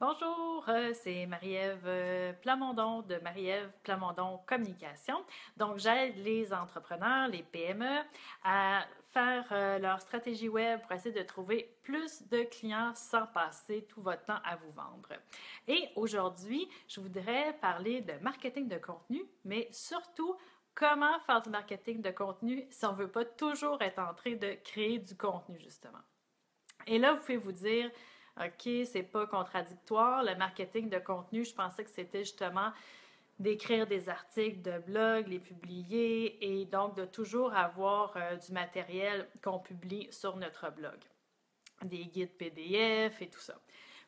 Bonjour, c'est Marie-Ève Plamondon de Marie-Ève Plamondon Communication. Donc, j'aide les entrepreneurs, les PME à faire leur stratégie web pour essayer de trouver plus de clients sans passer tout votre temps à vous vendre. Et aujourd'hui, je voudrais parler de marketing de contenu, mais surtout comment faire du marketing de contenu si on ne veut pas toujours être en train de créer du contenu, justement. Et là, vous pouvez vous dire, OK, c'est pas contradictoire. Le marketing de contenu, je pensais que c'était justement d'écrire des articles de blog, les publier et donc de toujours avoir du matériel qu'on publie sur notre blog. Des guides PDF et tout ça.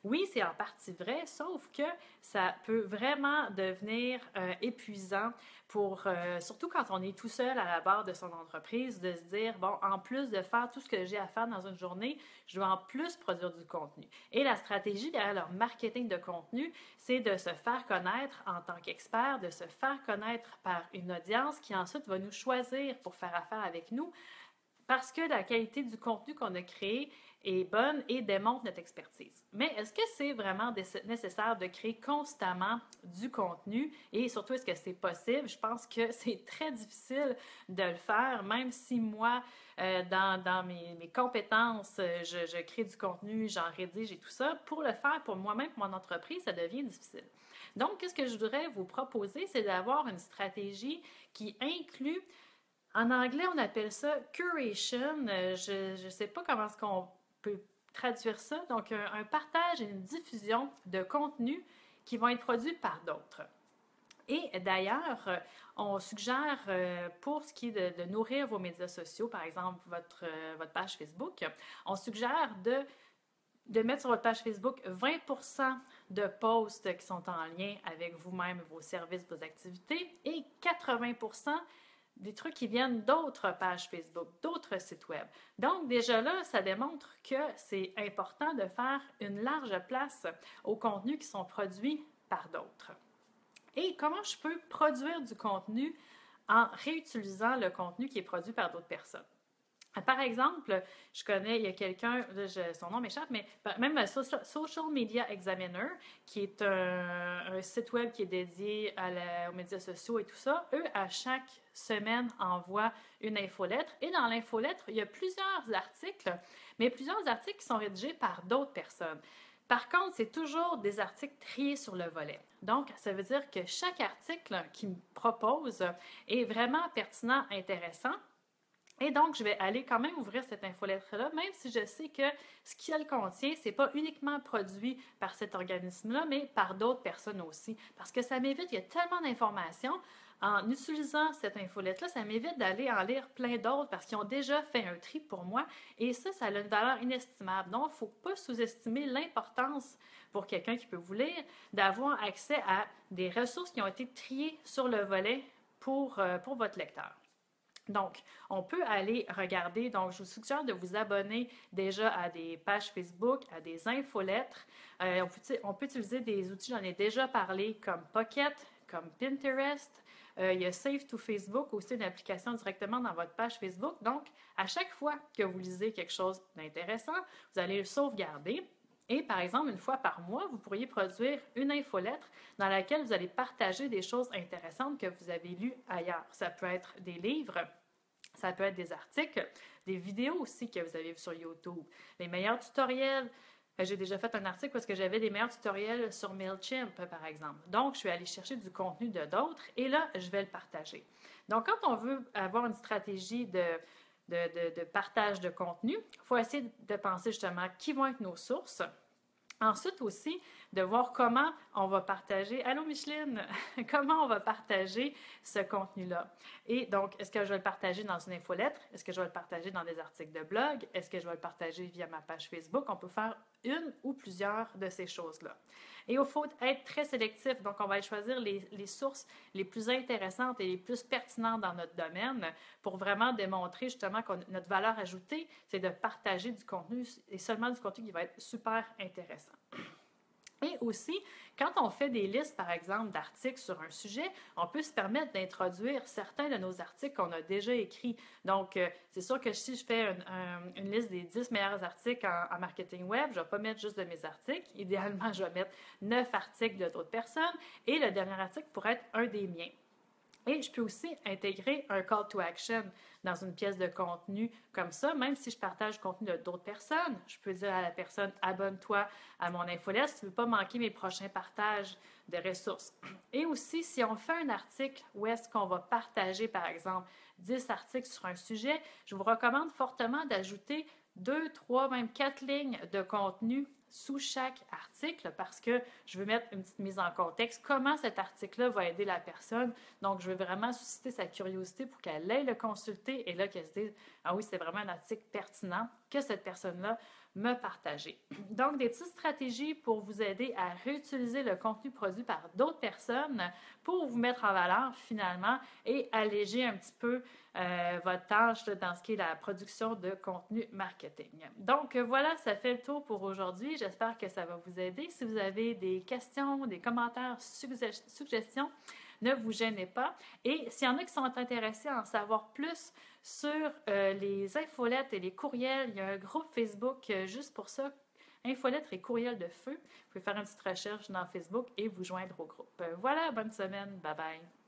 Oui, c'est en partie vrai, sauf que ça peut vraiment devenir épuisant pour, surtout quand on est tout seul à la barre de son entreprise, de se dire, bon, en plus de faire tout ce que j'ai à faire dans une journée, je dois en plus produire du contenu. Et la stratégie derrière leur marketing de contenu, c'est de se faire connaître en tant qu'expert, de se faire connaître par une audience qui ensuite va nous choisir pour faire affaire avec nous parce que la qualité du contenu qu'on a créé est bonne et démontre notre expertise. Mais est-ce que c'est vraiment nécessaire de créer constamment du contenu et surtout est-ce que c'est possible? Je pense que c'est très difficile de le faire, même si moi, dans mes compétences, je crée du contenu, j'en rédige et tout ça. Pour le faire pour moi-même, pour mon entreprise, ça devient difficile. Donc, qu'est-ce que je voudrais vous proposer, c'est d'avoir une stratégie qui inclut en anglais, on appelle ça curation. Je ne sais pas comment est-ce qu'on peut traduire ça. Donc, un partage et une diffusion de contenus qui vont être produits par d'autres. Et d'ailleurs, on suggère pour ce qui est de nourrir vos médias sociaux, par exemple votre page Facebook, on suggère de mettre sur votre page Facebook 20% de posts qui sont en lien avec vous-même, vos services, vos activités et 80% des trucs qui viennent d'autres pages Facebook, d'autres sites web. Donc, déjà là, ça démontre que c'est important de faire une large place aux contenus qui sont produits par d'autres. Et comment je peux produire du contenu en réutilisant le contenu qui est produit par d'autres personnes? Par exemple, je connais, il y a quelqu'un, son nom m'échappe, mais même Social Media Examiner, qui est un site web qui est dédié aux médias sociaux et tout ça, eux, à chaque semaine, envoient une infolettre. Et dans l'infolettre, il y a plusieurs articles, mais plusieurs articles qui sont rédigés par d'autres personnes. Par contre, c'est toujours des articles triés sur le volet. Donc, ça veut dire que chaque article qu'ils me proposent est vraiment pertinent, intéressant. Et donc, je vais aller quand même ouvrir cette infolettre-là, même si je sais que ce qu'elle contient, c'est pas uniquement produit par cet organisme-là, mais par d'autres personnes aussi. Parce que ça m'évite, il y a tellement d'informations. En utilisant cette infolette-là, ça m'évite d'aller en lire plein d'autres parce qu'ils ont déjà fait un tri pour moi. Et ça a une valeur inestimable. Donc, il ne faut pas sous-estimer l'importance pour quelqu'un qui peut vous lire d'avoir accès à des ressources qui ont été triées sur le volet pour votre lecteur. Donc, on peut aller regarder. Donc, je vous suggère de vous abonner déjà à des pages Facebook, à des infolettres. On peut utiliser des outils, j'en ai déjà parlé, comme Pocket, comme Pinterest. Il y a Save to Facebook, aussi une application directement dans votre page Facebook. Donc, à chaque fois que vous lisez quelque chose d'intéressant, vous allez le sauvegarder. Et par exemple, une fois par mois, vous pourriez produire une infolettre dans laquelle vous allez partager des choses intéressantes que vous avez lues ailleurs. Ça peut être des livres, ça peut être des articles, des vidéos aussi que vous avez vues sur YouTube, les meilleurs tutoriels. J'ai déjà fait un article parce que j'avais des meilleurs tutoriels sur MailChimp, par exemple. Donc, je suis allée chercher du contenu de d'autres et là, je vais le partager. Donc, quand on veut avoir une stratégie de partage de contenu, il faut essayer de penser justement qui vont être nos sources. Ensuite aussi, de voir comment on va partager, allô Micheline, comment on va partager ce contenu-là. Et donc, est-ce que je vais le partager dans une infolettre? Est-ce que je vais le partager dans des articles de blog? Est-ce que je vais le partager via ma page Facebook? On peut faire une ou plusieurs de ces choses-là. Et il faut être très sélectif. Donc, on va choisir les sources les plus intéressantes et les plus pertinentes dans notre domaine pour vraiment démontrer justement que notre valeur ajoutée, c'est de partager du contenu et seulement du contenu qui va être super intéressant. Et aussi, quand on fait des listes, par exemple, d'articles sur un sujet, on peut se permettre d'introduire certains de nos articles qu'on a déjà écrits. Donc, c'est sûr que si je fais une liste des 10 meilleurs articles en marketing web, je ne vais pas mettre juste de mes articles. Idéalement, je vais mettre 9 articles de d'autres personnes et le dernier article pourrait être un des miens. Et je peux aussi intégrer un call to action dans une pièce de contenu comme ça, même si je partage le contenu de d'autres personnes. Je peux dire à la personne, abonne-toi à mon infolette si tu ne veux pas manquer mes prochains partages de ressources. Et aussi, si on fait un article où est-ce qu'on va partager, par exemple, 10 articles sur un sujet, je vous recommande fortement d'ajouter 2, 3, même 4 lignes de contenu sous chaque article parce que je veux mettre une petite mise en contexte. Comment cet article-là va aider la personne? Donc, je veux vraiment susciter sa curiosité pour qu'elle aille le consulter et là, qu'elle se dise, ah oui, c'est vraiment un article pertinent que cette personne-là me partager. Donc, des petites stratégies pour vous aider à réutiliser le contenu produit par d'autres personnes pour vous mettre en valeur finalement et alléger un petit peu votre tâche dans ce qui est la production de contenu marketing. Donc, voilà, ça fait le tour pour aujourd'hui. J'espère que ça va vous aider. Si vous avez des questions, des commentaires, suggestions, ne vous gênez pas. Et s'il y en a qui sont intéressés à en savoir plus sur les infolettes et les courriels, il y a un groupe Facebook juste pour ça, infolettres et courriels de feu. Vous pouvez faire une petite recherche dans Facebook et vous joindre au groupe. Voilà, bonne semaine. Bye bye.